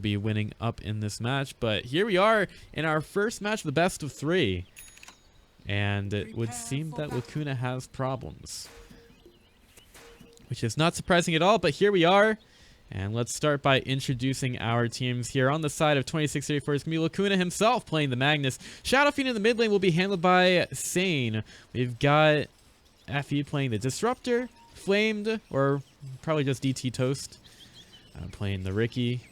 be winning up in this match. But here we are in our first match of the best of 3. And it would seem that Lacuna has problems, which is not surprising at all. But here we are. And let's start by introducing our teams here. On the side of 2634 is going to be Lacuna himself playing the Magnus. Shadow Fiend in the mid lane will be handled by Sane. We've got FE playing the Disruptor. Flamed, or probably just DT Toast, playing the Ricky.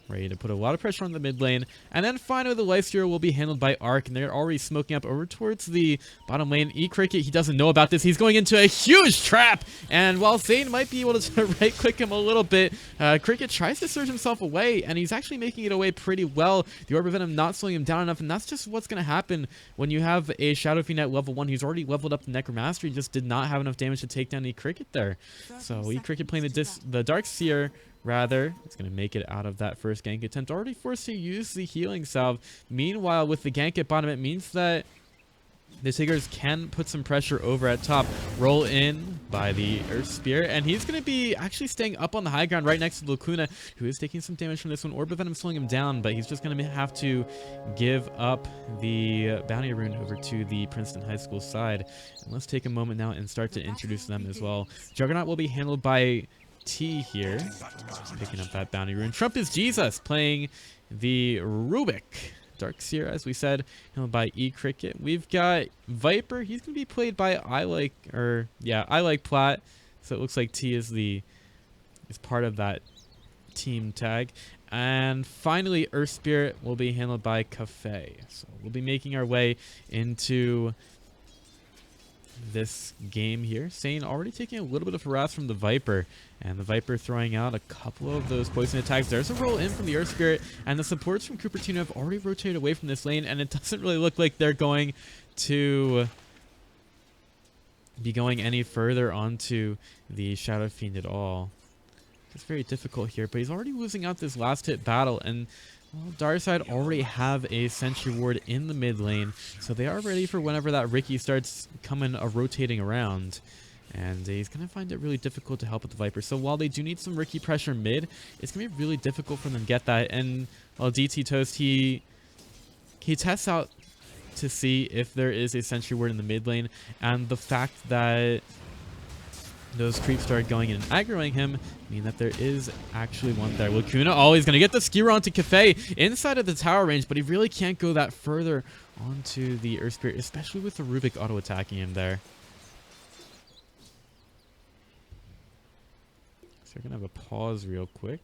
Ready to put a lot of pressure on the mid lane. And then finally the Lifestealer will be handled by Arc, and they're already smoking up over towards the bottom lane. E-Cricket, he doesn't know about this. He's going into a huge trap, and while Zane might be able to right click him a little bit, Cricket tries to surge himself away, and he's actually making it away pretty well. The Orb of Venom not slowing him down enough, and that's just what's going to happen when you have a Shadow Fiend at level 1. He's already leveled up the Necromaster. He just did not have enough damage to take down E-Cricket there. So E-Cricket playing the Darkseer, rather, it's going to make it out of that first gank attempt. Already forced to use the healing salve. Meanwhile, with the gank at bottom, it means that the Tiggers can put some pressure over at top. Roll in by the Earth Spear, and he's going to be actually staying up on the high ground right next to Lacuna, who is taking some damage from this one. Orb of Venom slowing him down, but he's just going to have to give up the bounty rune over to the Princeton High School side. And let's take a moment now and start to introduce them as well. Juggernaut will be handled by T here, picking up that bounty rune. Trump is Jesus playing the Rubik. Darkseer, as we said, handled by E-Cricket. We've got Viper. He's going to be played by I Like Plat. So it looks like T is part of that team tag. And finally, Earth Spirit will be handled by Cafe. So we'll be making our way into this game here. Sane already taking a little bit of harass from the Viper, and the Viper throwing out a couple of those poison attacks. There's a roll in from the Earth Spirit, and the supports from Cupertino have already rotated away from this lane, and it doesn't really look like they're going to be going any further onto the Shadow Fiend at all. It's very difficult here, but he's already losing out this last hit battle, and well, Darside already have a Sentry Ward in the mid lane, so they are ready for whenever that Ricky starts coming rotating around. And he's going to find it really difficult to help with the Viper. So while they do need some Ricky pressure mid, it's going to be really difficult for them to get that. And while DT Toast, he tests out to see if there is a Sentry Ward in the mid lane, and the fact that those creeps start going in and aggroing him mean that there is actually one there. Lacuna always going to get the skewer onto Cafe inside of the tower range, but he really can't go that further onto the Earth Spirit, especially with the Rubik auto-attacking him there. So we're going to have a pause real quick.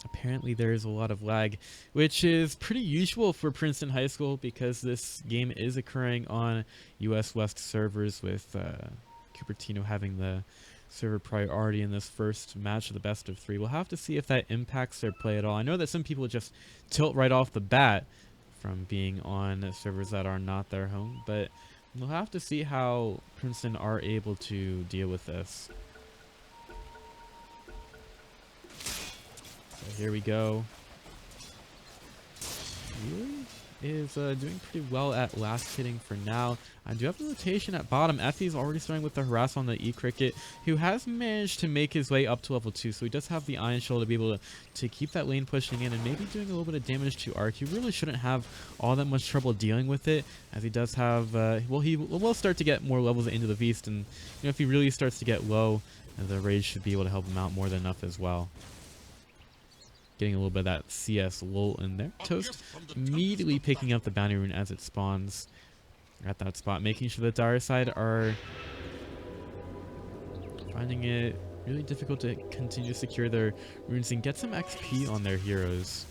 Apparently there is a lot of lag, which is pretty usual for Princeton High School because this game is occurring on US West servers, with Cupertino having the server priority in this first match of the best of 3. We'll have to see if that impacts their play at all. I know that some people just tilt right off the bat from being on servers that are not their home, but we'll have to see how Princeton are able to deal with this. So here we go. Really is doing pretty well at last hitting for now. I do have the rotation at bottom. Effie's already starting with the harass on the E-Cricket, who has managed to make his way up to level 2, so he does have the Iron Shoulder to be able to keep that lane pushing in and maybe doing a little bit of damage to Arc. He really shouldn't have all that much trouble dealing with it, as he does have, well, he will start to get more levels into the Beast, and you know, if he really starts to get low, the Rage should be able to help him out more than enough as well. Getting a little bit of that CS lull in there. Toast immediately picking up the bounty rune as it spawns at that spot, making sure that Dire side are finding it really difficult to continue to secure their runes and get some XP on their heroes.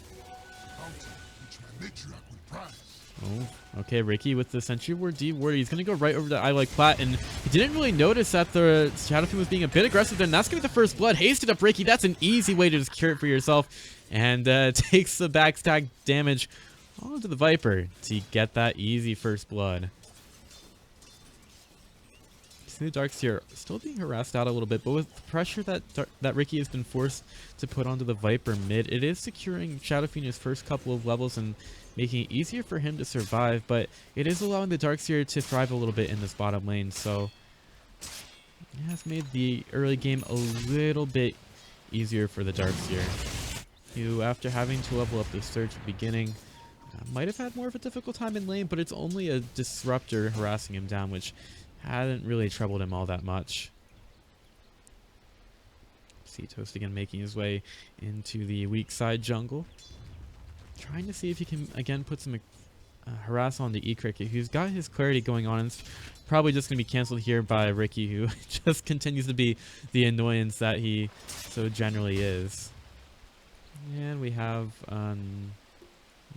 Oh, okay, Ricky with the Sentry Ward D-Ward. He's going to go right over to I Like Plat, and he didn't really notice that the Shadow Fiend was being a bit aggressive there, and that's going to be the first blood. Hasted up Ricky. That's an easy way to secure it for yourself, and takes the backstab damage onto the Viper to get that easy first blood. The Darkseer still being harassed out a little bit, but with the pressure that Ricky has been forced to put onto the Viper mid, it is securing Shadow Fiend's first couple of levels and making it easier for him to survive, but it is allowing the Darkseer to thrive a little bit in this bottom lane, so it has made the early game a little bit easier for the Darkseer, who, after having to level up the Surge at the beginning, might have had more of a difficult time in lane, but it's only a Disruptor harassing him down, which hadn't really troubled him all that much. See Toast again making his way into the weak side jungle. Trying to see if he can, again, put some harass on the E-Cricket, who's got his clarity going on. It's probably just going to be canceled here by Ricky, who just continues to be the annoyance that he so generally is. And we have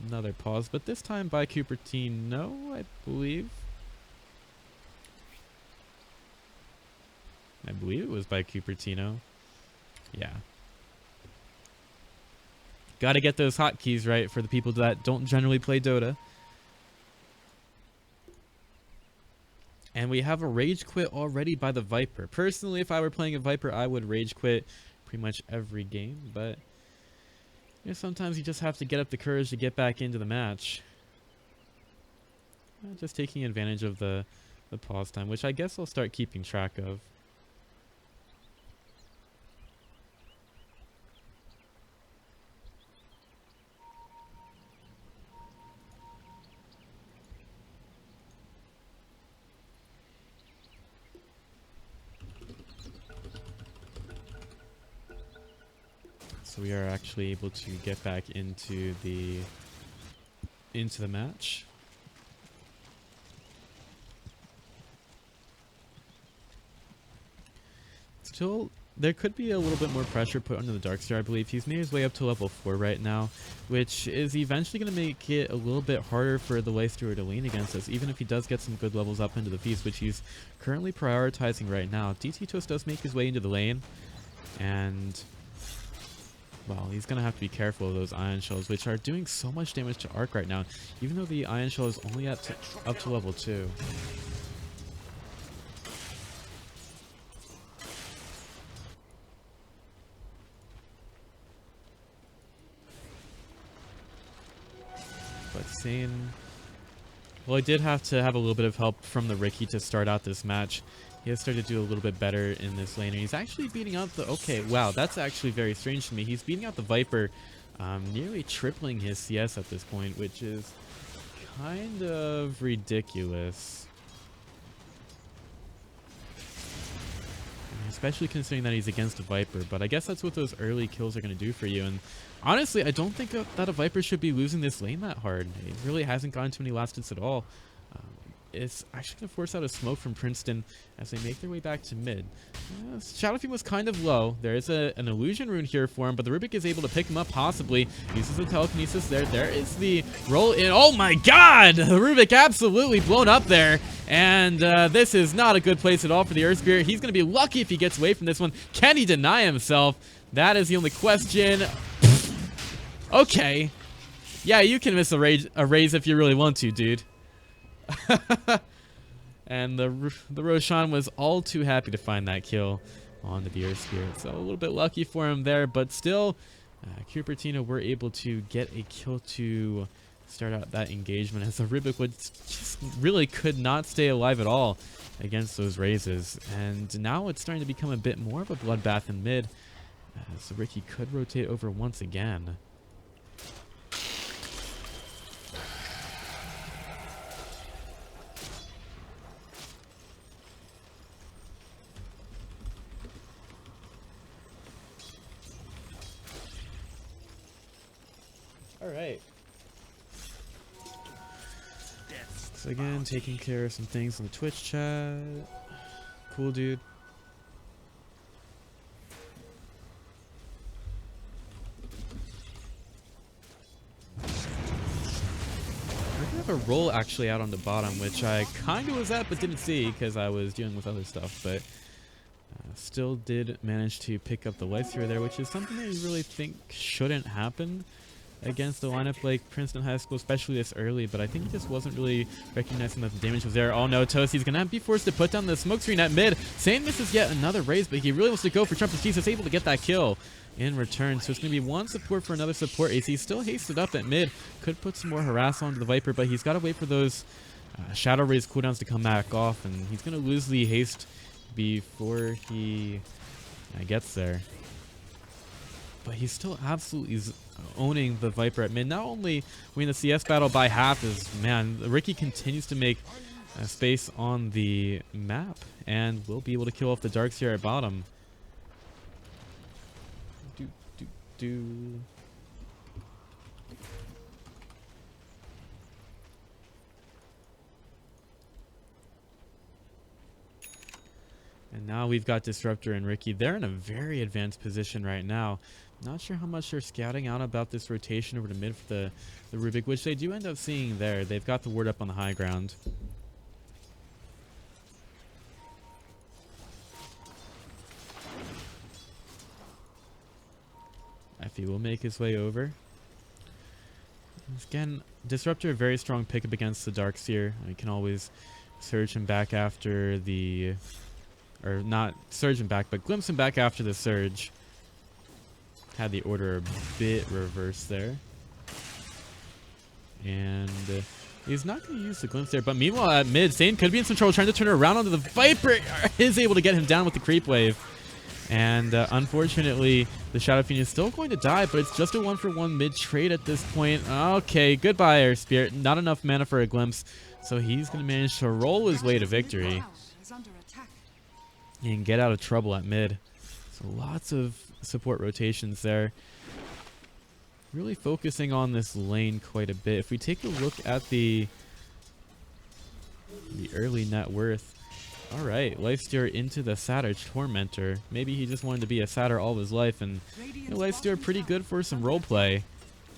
another pause, but this time by Cupertino, I believe. I believe it was by Cupertino. Yeah. Gotta get those hotkeys right for the people that don't generally play Dota. And we have a rage quit already by the Viper. Personally, if I were playing a Viper, I would rage quit pretty much every game, but you know, sometimes you just have to get up the courage to get back into the match. Just taking advantage of the pause time, which I guess I'll start keeping track of. So we are actually able to get back into the match. Still, there could be a little bit more pressure put under the Darkseer, I believe. He's made his way up to level 4 right now, which is eventually going to make it a little bit harder for the Lifestealer to lean against us, even if he does get some good levels up into the Feast, which he's currently prioritizing right now. DT Toast does make his way into the lane, and well, he's going to have to be careful of those Ion Shells, which are doing so much damage to Arc right now, even though the Ion Shell is only up to level 2. But Sane, well, he did have to have a little bit of help from the Ricky to start out this match. He has started to do a little bit better in this lane, and he's actually beating out the... Okay, wow, that's actually very strange to me. He's beating out the Viper, nearly tripling his CS at this point, which is kind of ridiculous. Especially considering that he's against a Viper, but I guess that's what those early kills are going to do for you. And honestly, I don't think that a Viper should be losing this lane that hard. It really hasn't gotten too many last hits at all. It's actually going to force out a smoke from Princeton as they make their way back to mid. Shadow Fiend was kind of low. There is an illusion rune here for him, but the Rubik is able to pick him up possibly. Uses the telekinesis there. There is the roll in. Oh my god! The Rubik absolutely blown up there. And this is not a good place at all for the Earth Spirit. He's going to be lucky if he gets away from this one. Can he deny himself? That is the only question. Okay. Yeah, you can miss a raise if you really want to, dude. And the Roshan was all too happy to find that kill on the Deer Spirit. So a little bit lucky for him there, but still, Cupertino were able to get a kill to start out that engagement, as the Rubik would just really could not stay alive at all against those raises. And now it's starting to become a bit more of a bloodbath in mid, so Ricky could rotate over once again. Alright. So again, taking care of some things in the Twitch chat. Cool, dude. We're gonna have a roll actually out on the bottom, which I kind of was at but didn't see because I was dealing with other stuff, but still did manage to pick up the Lifestealer there, which is something that you really think shouldn't happen against a lineup like Princeton High School, especially this early, but I think he just wasn't really recognizing that the damage was there. Oh no, Toasty's gonna be forced to put down the smoke screen at mid. Sane misses yet another raise, but he really wants to go for Trump's Cheese. Is able to get that kill in return. So it's gonna be one support for another support. AC still hasted up at mid. Could put some more harass onto the Viper, but he's got to wait for those Shadow Raise cooldowns to come back off, and he's gonna lose the haste before he gets there. but he's still absolutely owning the Viper at mid. Not only winning the CS battle by half is, man, Ricky continues to make space on the map and will be able to kill off the Darkseer at bottom. And now we've got Disruptor and Ricky. They're in a very advanced position right now. Not sure how much they're scouting out about this rotation over to mid for the Rubik, which they do end up seeing there. They've got the ward up on the high ground. Effie will make his way over. Again, Disruptor, a very strong pickup against the Darkseer. You can always surge him back after the... Or not surge him back, but glimpse him back after the surge. Had the order a bit reversed there. And he's not going to use the glimpse there. But meanwhile at mid, Sane could be in some trouble trying to turn it around onto the Viper. Is able to get him down with the creep wave. And unfortunately, the Shadow Fiend is still going to die, but it's just a 1-for-1 mid trade at this point. Okay, goodbye, Air Spirit. Not enough mana for a glimpse. So he's going to manage to roll his way to victory and get out of trouble at mid. So lots of support rotations there. Really focusing on this lane quite a bit. If we take a look at the early net worth. Alright, Lifesteer into the Satyr Tormentor. Maybe he just wanted to be a Satyr all his life, and Lifesteer pretty good for some roleplay.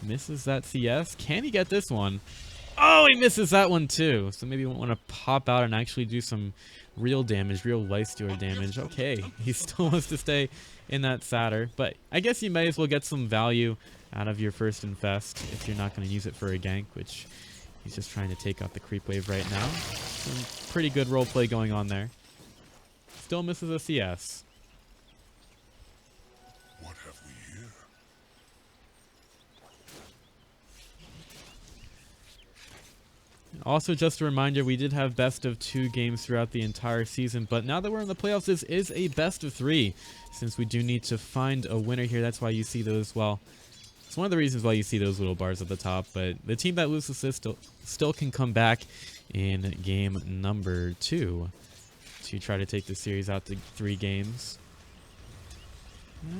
Misses that CS. Can he get this one? Oh, he misses that one too. So maybe we want to pop out and actually do some real damage, real Lifesteer damage. Okay, he still wants to stay in that Satyr, but I guess you may as well get some value out of your first infest if you're not going to use it for a gank, which he's just trying to take out the creep wave right now. Some pretty good roleplay going on there. Still misses a CS. What have we here? Also, just a reminder, we did have best of 2 games throughout the entire season, but now that we're in the playoffs, this is a best of 3, since we do need to find a winner here. That's why you see those, well, it's one of the reasons why you see those little bars at the top, but the team that loses this still can come back in game number 2 to try to take the series out to 3 games.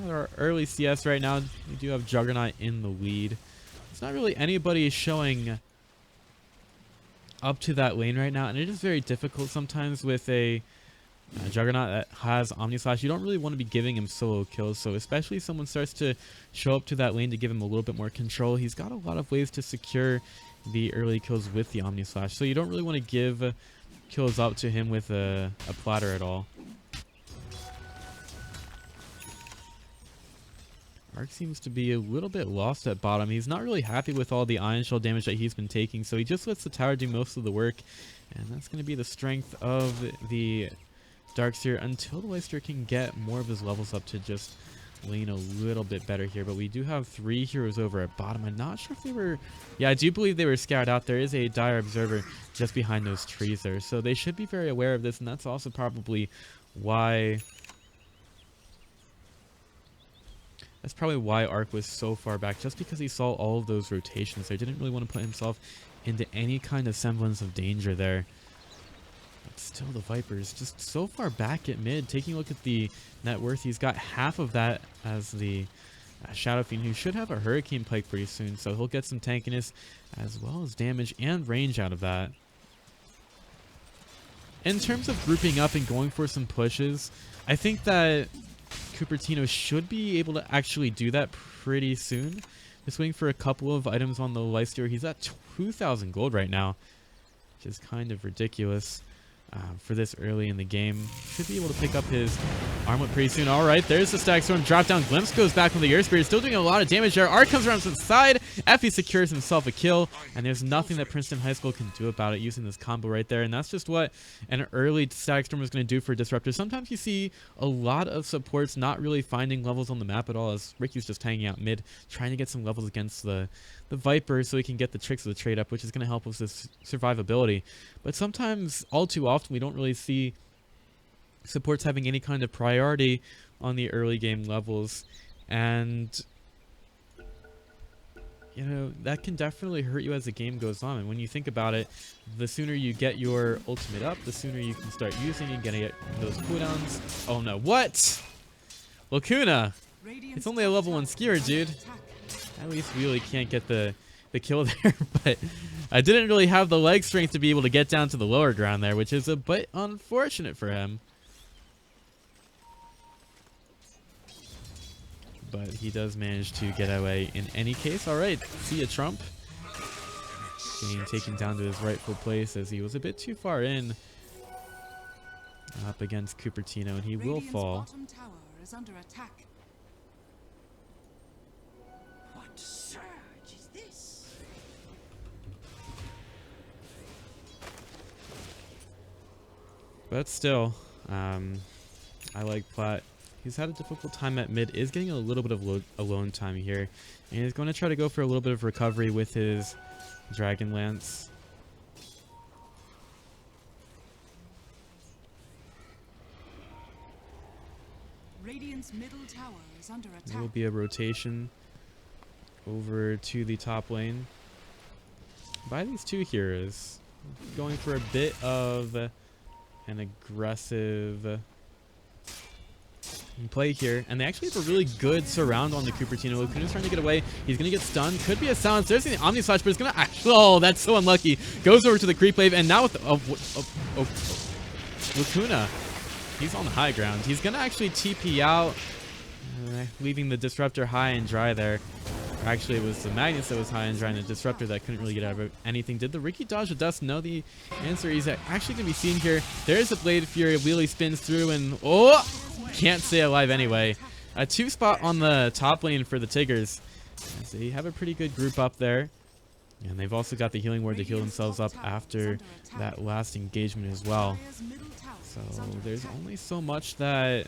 Our early CS right now, we do have Juggernaut in the lead. It's not really anybody showing up to that lane right now, and it is very difficult sometimes with a Juggernaut that has Omni Slash. You don't really want to be giving him solo kills, so especially if someone starts to show up to that lane to give him a little bit more control, he's got a lot of ways to secure the early kills with the Omni Slash, so you don't really want to give kills up to him with a platter at all. Arc seems to be a little bit lost at bottom. He's not really happy with all the Ion Shell damage that he's been taking, so he just lets the tower do most of the work, and that's going to be the strength of the Darkseer until the Lifesteer can get more of his levels up to just lane a little bit better here. But we do have 3 heroes over at bottom. I'm not sure if they were... Yeah, I do believe they were scouted out. There is a Dire Observer just behind those trees there, so they should be very aware of this, and that's also probably why... That's probably why Arc was so far back, just because he saw all of those rotations there. Didn't really want to put himself into any kind of semblance of danger there. But still, the Viper's just so far back at mid. Taking a look at the net worth, he's got half of that as the Shadow Fiend, who should have a Hurricane Pike pretty soon, so he'll get some tankiness as well as damage and range out of that. In terms of grouping up and going for some pushes, I think that Cupertino should be able to actually do that pretty soon. Just waiting for a couple of items on the Lifesteer. He's at 2,000 gold right now, which is kind of ridiculous for this early in the game. Should be able to pick up his armlet pretty soon. All right, there's the Static Storm. Drop down. Glimpse goes back with the Air Spirit. Still doing a lot of damage there. Arc comes around to the side. Effie secures himself a kill, and there's nothing that Princeton High School can do about it using this combo right there. And that's just what an early Static Storm is going to do for Disruptor. Sometimes you see a lot of supports not really finding levels on the map at all, as Ricky's just hanging out mid, trying to get some levels against the Viper so he can get the tricks of the trade up, which is going to help with this survivability. But sometimes, all too often, we don't really see supports having any kind of priority on the early game levels. And you know, that can definitely hurt you as the game goes on. And when you think about it, the sooner you get your ultimate up, the sooner you can start using and getting those cooldowns. Oh no, what? Lacuna! It's only a level 1 skewer, dude. At least Wheelie can't get the kill there, but I didn't really have the leg strength to be able to get down to the lower ground there, which is a bit unfortunate for him. But he does manage to get away in any case. All right, see ya, Trump. Getting taken down to his rightful place as he was a bit too far in. Up against Cupertino, and he will fall. Bottom tower is under attack. What surge is this? But still, I like Platt. He's had a difficult time at mid, is getting a little bit of alone time here. And he's going to try to go for a little bit of recovery with his Dragon Lance. Radiant's middle tower is under attack. There will be a rotation over to the top lane by these two heroes. Going for a bit of an aggressive play here, and they actually have a really good surround on the Cupertino. Lacuna's trying to get away. He's gonna get stunned. Could be a silence. There's the Omni Slash, but it's gonna actually, oh, that's so unlucky. Goes over to the creep wave, and now with Lacuna, he's on the high ground. He's gonna actually TP out, leaving the Disruptor high and dry there. Actually, it was the Magnus that was high and dry, and the Disruptor that couldn't really get out of anything. Did the Ricky dodge the dust? No, the answer is actually going to be seen here. There's a Blade Fury. Wheelie spins through, and oh, can't stay alive anyway. A 2-spot on the top lane for the Tiggers. As they have a pretty good group up there. And they've also got the healing ward to heal themselves up after that last engagement as well. So there's only so much that...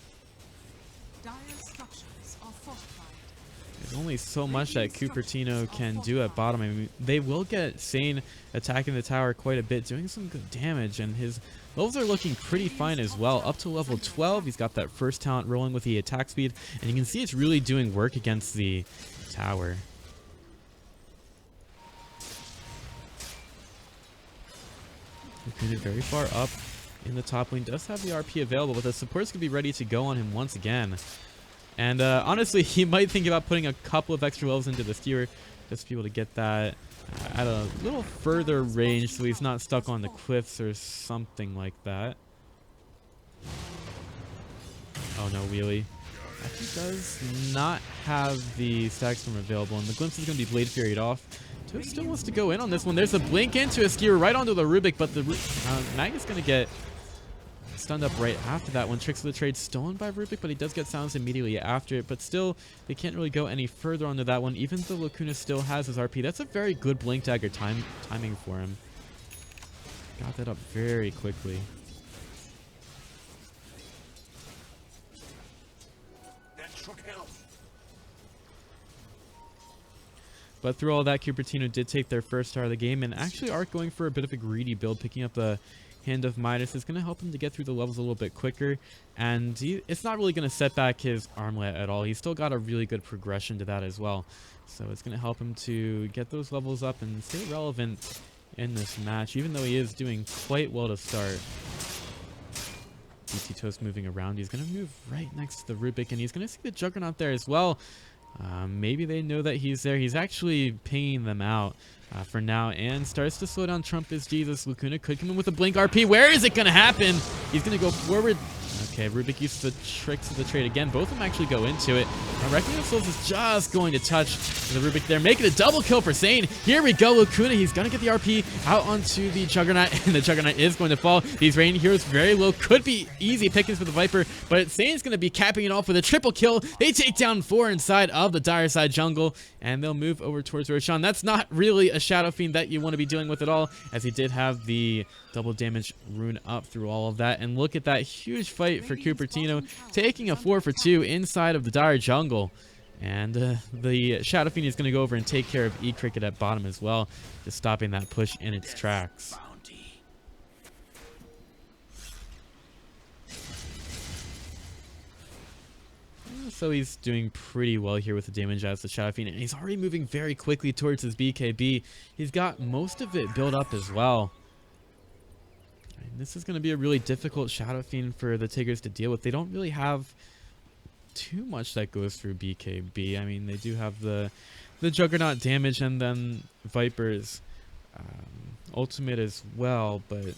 There's only so much that Cupertino can do at bottom. I mean, they will get Sane attacking the tower quite a bit, doing some good damage, and his levels are looking pretty fine as well. Up to level 12, he's got that first talent rolling with the attack speed, and you can see it's really doing work against the tower. Lacuna very far up in the top lane, does have the RP available, but the support's going to be ready to go on him once again. And honestly, he might think about putting a couple of extra levels into the skewer just to be able to get that at a little further range so he's not stuck on the cliffs or something like that. Oh no, Wheelie. Actually does not have the Stack Storm available, and the Glimpse is going to be Blade Furied off. Toast still wants to go in on this one. There's a blink into a skewer right onto the Rubik, but the Mag is going to get stunned up right after that one. Tricks of the Trade stolen by Rubik, but he does get silenced immediately after it. But still, they can't really go any further onto that one, even though Lacuna still has his RP. That's a very good Blink Dagger timing for him. Got that up very quickly. But through all that, Cupertino did take their first star of the game, and actually are going for a bit of a greedy build, picking up the Hand of Midas. Is going to help him to get through the levels a little bit quicker, and it's not really going to set back his armlet at all. He's still got a really good progression to that as well, so it's going to help him to get those levels up and stay relevant in this match, even though he is doing quite well to start. BT Toast moving around. He's going to move right next to the Rubik, and he's going to see the Juggernaut there as well. Maybe they know that he's there. He's actually pinging them out for now, and starts to slow down Trump is Jesus. Lacuna could come in with a blink RP. Where is it going to happen? He's going to go forward. Okay, Rubik uses the Tricks of the Trade again. Both of them actually go into it. Reckoning of Souls is just going to touch the Rubik there, making a double kill for Sane. Here we go, Lacuna. He's going to get the RP out onto the Juggernaut, and the Juggernaut is going to fall. These Radiant heroes very low. Could be easy pickings for the Viper, but Sane's going to be capping it off with a triple kill. They take down 4 inside of the dire side jungle, and they'll move over towards Roshan. That's not really a Shadow Fiend that you want to be dealing with at all, as he did have the double damage rune up through all of that. And look at that huge fight for Cupertino, taking a 4 for 2 inside of the dire jungle. And the Shadow Fiend is going to go over and take care of E-Cricket at bottom as well, just stopping that push in its tracks. So he's doing pretty well here with the damage as the Shadow Fiend, and he's already moving very quickly towards his BKB. He's got most of it built up as well. And this is going to be a really difficult Shadow Fiend for the Tiggers to deal with. They don't really have too much that goes through BKB. I mean, they do have the Juggernaut damage and then Viper's ultimate as well, but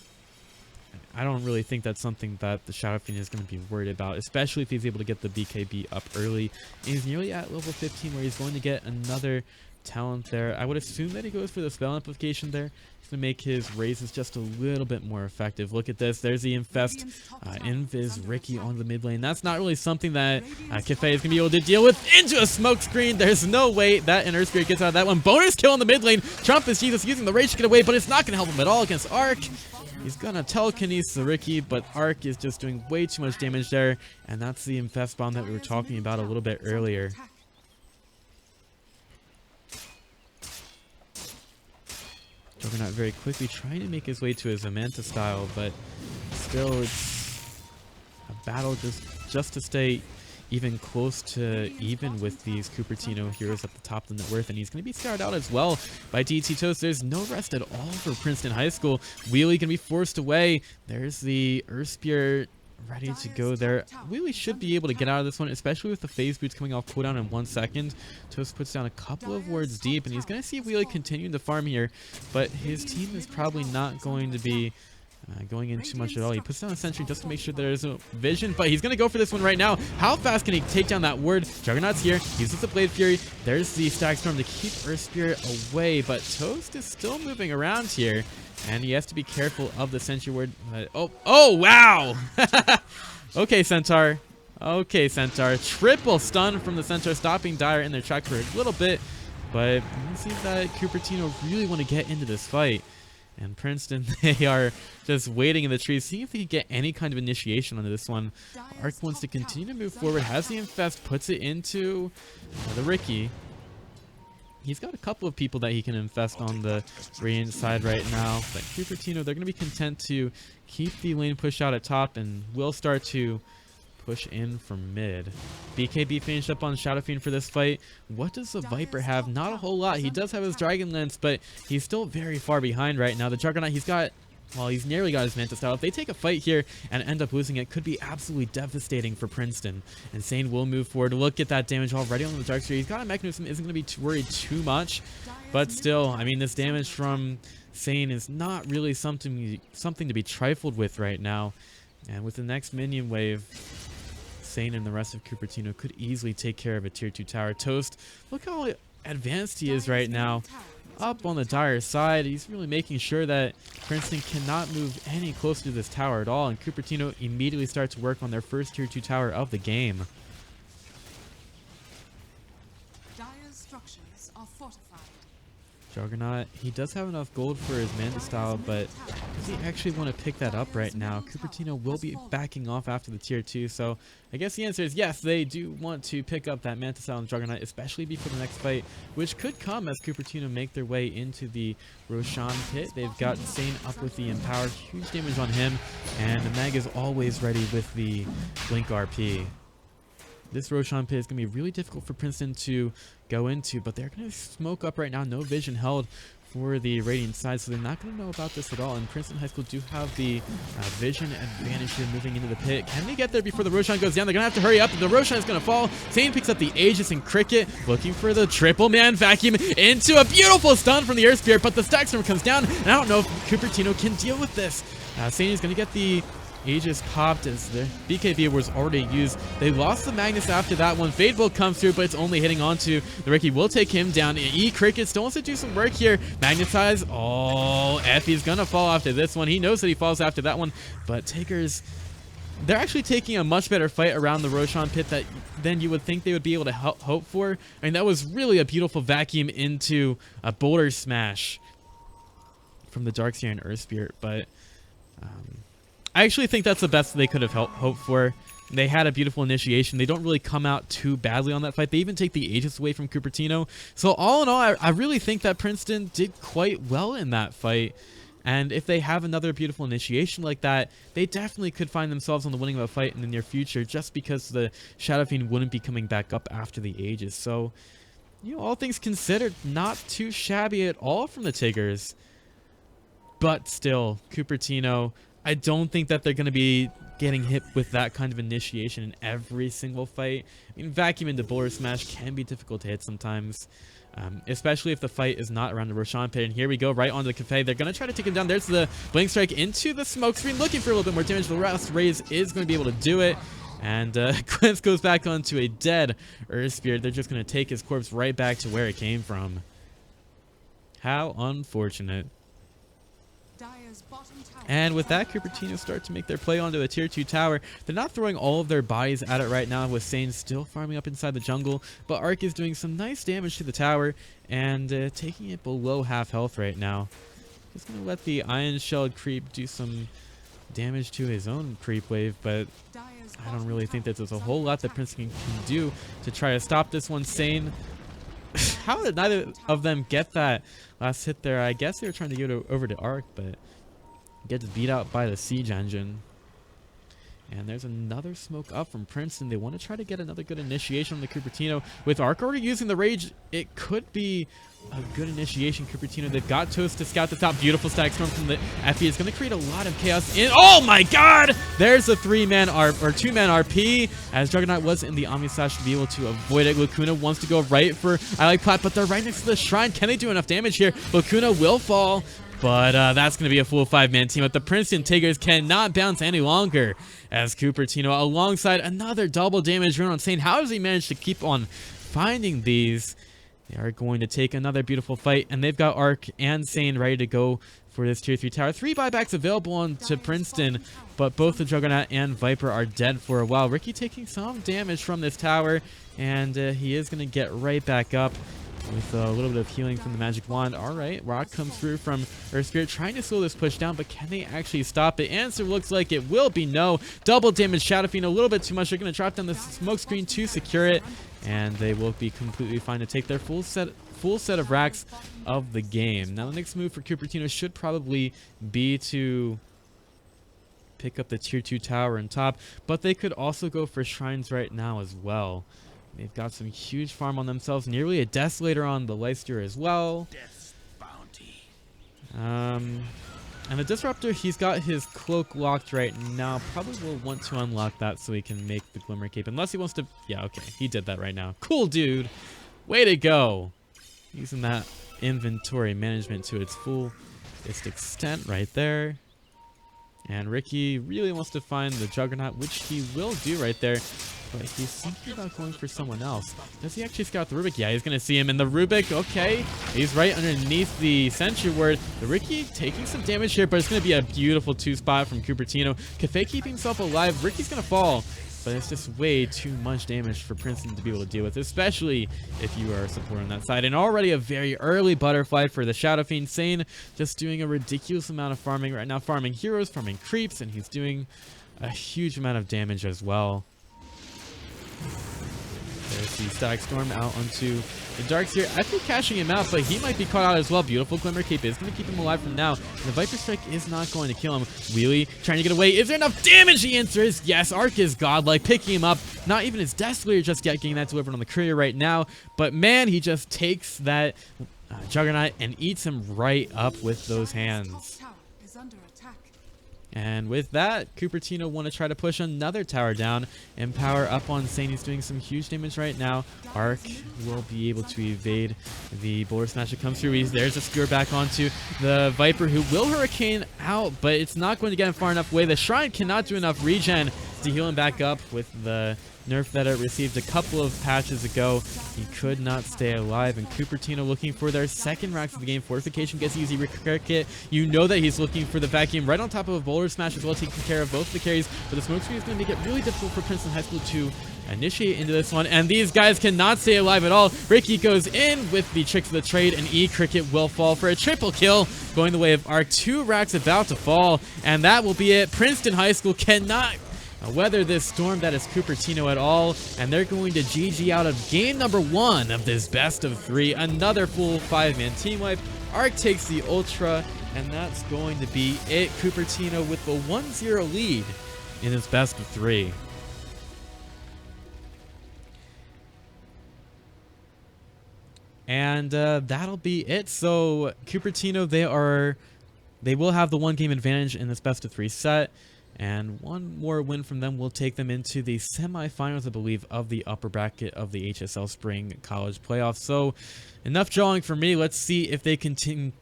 I don't really think that's something that the Shadow Fiend is going to be worried about, especially if he's able to get the BKB up early. He's nearly at level 15 where he's going to get another talent there. I would assume that he goes for the spell amplification there to make his raises just a little bit more effective. Look at this. There's the Infest Invis Ricky on the mid lane. That's not really something that Cafe is going to be able to deal with. Into a smoke screen. There's no way that Inner Spirit gets out of that one. Bonus kill on the mid lane. Trump is Jesus using the rage to get away, but it's not going to help him at all against Arc. He's going to telekinesis the Ricky, but Arc is just doing way too much damage there, and that's the Infest bomb that we were talking about a little bit earlier. Juggernaut very quickly trying to make his way to his Amanta style, but still it's a battle just to stay even close to even with these Cupertino heroes at the top of the net worth, and he's going to be scoured out as well by DT Toast. There's no rest at all for Princeton High School. Wheelie going to be forced away. There's the Earth Spear ready to go there. Wheelie should be able to get out of this one, especially with the phase boots coming off cooldown in 1 second. Toast puts down a couple of wards deep, and he's going to see Wheelie continuing to farm here, but his team is probably not going to be going in too much at all. He puts down a sentry just to make sure there's a vision, but he's going to go for this one right now. How fast can he take down that ward? Juggernaut's here. He uses the Blade Fury. There's the Stag Storm to keep Earth Spirit away, but Toast is still moving around here, and he has to be careful of the sentry ward. Oh, wow! Okay, Centaur. Okay, Centaur. Triple stun from the Centaur, stopping Dire in their track for a little bit, but it seems that Cupertino really want to get into this fight. And Princeton, they are just waiting in the trees, seeing if they can get any kind of initiation onto this one. Arc wants to continue to move forward, has the Infest, puts it into the Ricky. He's got a couple of people that he can infest on the Radiant side right now, but Cupertino, they're going to be content to keep the lane push out at top, and will start to push in from mid. BKB finished up on Shadow Fiend for this fight. What does the Viper have? Not a whole lot. He does have his Dragon Lance, but he's still very far behind right now. The Juggernaut, he's got, well, he's nearly got his Manta style. If they take a fight here and end up losing it, could be absolutely devastating for Princeton. Insane will move forward. Look at that damage already on the Darkseer. He's got a mechanism, isn't going to be worried too much, but still, I mean, this damage from Sane is not really something to be trifled with right now. And with the next minion wave, Sane and the rest of Cupertino could easily take care of a tier 2 tower. Toast, look how advanced he is right now. Up on the Dire side, he's really making sure that Princeton cannot move any closer to this tower at all, and Cupertino immediately starts to work on their first tier 2 tower of the game. Dire's structures are fortified. Juggernaut, he does have enough gold for his Manta style, but does he actually want to pick that up right now? Cupertino will be backing off after the tier 2, so I guess the answer is yes, they do want to pick up that Manta style and Juggernaut, especially before the next fight, which could come as Cupertino make their way into the Roshan pit. They've got Sane up with the Empower, huge damage on him, and the Mag is always ready with the Blink RP. This Roshan pit is going to be really difficult for Princeton to go into, but they're going to smoke up right now. No vision held for the Radiant side, so they're not going to know about this at all. And Princeton High School do have the vision advantage here moving into the pit. Can they get there before the Roshan goes down? They're going to have to hurry up. The Roshan is going to fall. Sane picks up the Aegis and Cricket, looking for the triple man vacuum into a beautiful stun from the Earth Spirit, but the Stack Storm comes down, and I don't know if Cupertino can deal with this. Sane is going to get the Aegis popped as the BKB was already used. They lost the Magnus after that one. Fade Bolt comes through, but it's only hitting onto the Ricky. Will take him down. Cricket still wants to do some work here. Magnetize. Oh, Effie's gonna fall after this one. He knows that he falls after that one, but Tiggers, they're actually taking a much better fight around the Roshan pit than you would think they would be able to hope for. I mean, that was really a beautiful vacuum into a boulder smash from the Darkseer and Earth Spirit, but I actually think that's the best they could have hoped for. They had a beautiful initiation. They don't really come out too badly on that fight. They even take the Aegis away from Cupertino. So all in all, I really think that Princeton did quite well in that fight. And if they have another beautiful initiation like that, they definitely could find themselves on the winning of a fight in the near future, just because the Shadow Fiend wouldn't be coming back up after the Aegis. So, you know, all things considered, not too shabby at all from the Tiggers. But still, Cupertino, I don't think that they're going to be getting hit with that kind of initiation in every single fight. I mean, vacuum into Boulder Smash can be difficult to hit sometimes, especially if the fight is not around the Roshan pit. And here we go, right onto the Cafe. They're going to try to take him down. There's the Blink Strike into the smoke screen, looking for a little bit more damage. The last raise is going to be able to do it. And Glimpse goes back onto a dead Earth Spirit. They're just going to take his corpse right back to where it came from. How unfortunate. And with that, Cupertino start to make their play onto a tier 2 tower. They're not throwing all of their bodies at it right now, with Sane still farming up inside the jungle, but Arc is doing some nice damage to the tower and taking it below half health right now. Just going to let the Iron Shell creep do some damage to his own creep wave, but I don't really think that there's a whole lot that Princeton can do to try to stop this one. Sane, how did neither of them get that last hit there? I guess they were trying to get over to Arc, but gets beat out by the Siege Engine. And there's another smoke up from Princeton. They want to try to get another good initiation on the Cupertino. With Arc already using the Rage, it could be a good initiation. Cupertino, they've got Toast to scout this out. Beautiful stack storm from the FE. It's going to create a lot of chaos in. Oh my god! There's a 2-man RP, as Juggernaut was in the Omni Slash to be able to avoid it. Lacuna wants to go right for I Like Plat, but they're right next to the shrine. Can they do enough damage here? Lacuna will fall, but that's going to be a full 5-man team. But the Princeton Tiggers cannot bounce any longer, as Cupertino, alongside another double damage run on Sane. How does he manage to keep on finding these? They are going to take another beautiful fight, and they've got Arc and Sane ready to go for this tier 3 tower. 3 buybacks available on to Princeton, but both the Juggernaut and Viper are dead for a while. Ricky taking some damage from this tower, and he is going to get right back up with a little bit of healing from the magic wand. All right, Rock comes through from Earth Spirit, trying to slow this push down, but can they actually stop it? Answer looks like it will be no. Double damage Shadow Fiend, a little bit too much. They're going to drop down the smoke screen to secure it, and they will be completely fine to take their full set of racks of the game. Now the next move for Cupertino should probably be to pick up the tier 2 tower on top, but they could also go for shrines right now as well. They've got some huge farm on themselves, nearly a Desolator on the Lifesteer as well. And the Disruptor, he's got his cloak locked right now. Probably will want to unlock that so he can make the Glimmer Cape, unless he wants to. Yeah, okay, he did that right now. Cool, dude. Way to go. Using that inventory management to its fullest extent right there. And Ricky really wants to find the Juggernaut, which he will do right there. But he's thinking about going for someone else. Does he actually scout the Rubik? Yeah, he's going to see him in the Rubik. Okay. He's right underneath the Sentry Ward. The Ricky taking some damage here, but it's going to be a beautiful 2-spot from Cupertino. Cafe keeping himself alive. Ricky's going to fall, but it's just way too much damage for Princeton to be able to deal with, especially if you are a supporter on that side. And already a very early butterfly for the Shadow Fiend. Sane just doing a ridiculous amount of farming right now. Farming heroes, farming creeps, and he's doing a huge amount of damage as well. There's the Static Storm out onto the Darkseer. I think cashing him out, but he might be caught out as well. Beautiful Glimmer Cape is going to keep him alive from now. And the Viper Strike is not going to kill him. Wheelie trying to get away. Is there enough damage? The answer is yes. Arc is godlike, picking him up. Not even his Desolator just yet getting that delivered on the courier right now. But man, he just takes that Juggernaut and eats him right up with those hands. And with that, Cupertino want to try to push another tower down and power up on Sane. He's doing some huge damage right now. Arc will be able to evade the Boulder Smash that comes through. There's a skewer back onto the Viper, who will Hurricane out, but it's not going to get him far enough away. The Shrine cannot do enough regen to heal him back up with the nerf that it received a couple of patches ago. He could not stay alive, and Cupertino looking for their second racks of the game. Fortification gets easy repair kit. You know that he's looking for the vacuum right on top of a Boulder Smash as well, taking care of both of the carries, but the smoke screen is going to make it really difficult for Princeton High School to initiate into this one, and these guys cannot stay alive at all. Ricky goes in with the Tricks of the Trade, and E-Cricket will fall for a triple kill, going the way of Arc. 2 racks about to fall, and that will be it. Princeton High School cannot weather this storm that is Cupertino at all, and they're going to GG out of game number 1 of this best of 3. Another full 5-man team wipe. Arc takes the Ultra, And that's going to be it. Cupertino with the 1-0 lead in his best of 3. And that'll be it. So Cupertino, they will have the 1-game advantage in this best of 3 set. And one more win from them will take them into the semifinals, I believe, of the upper bracket of the HSL Spring College Playoffs. So enough drawing for me. Let's see if they continue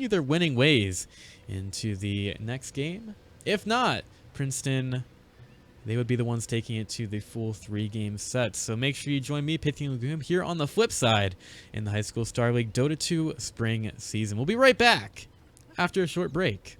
their winning ways into the next game. If not, Princeton, they would be the ones taking it to the full 3-game set. So make sure you join me, Pithy and Lagoon, here on the flip side in the High School Star League Dota 2 Spring Season. We'll be right back after a short break.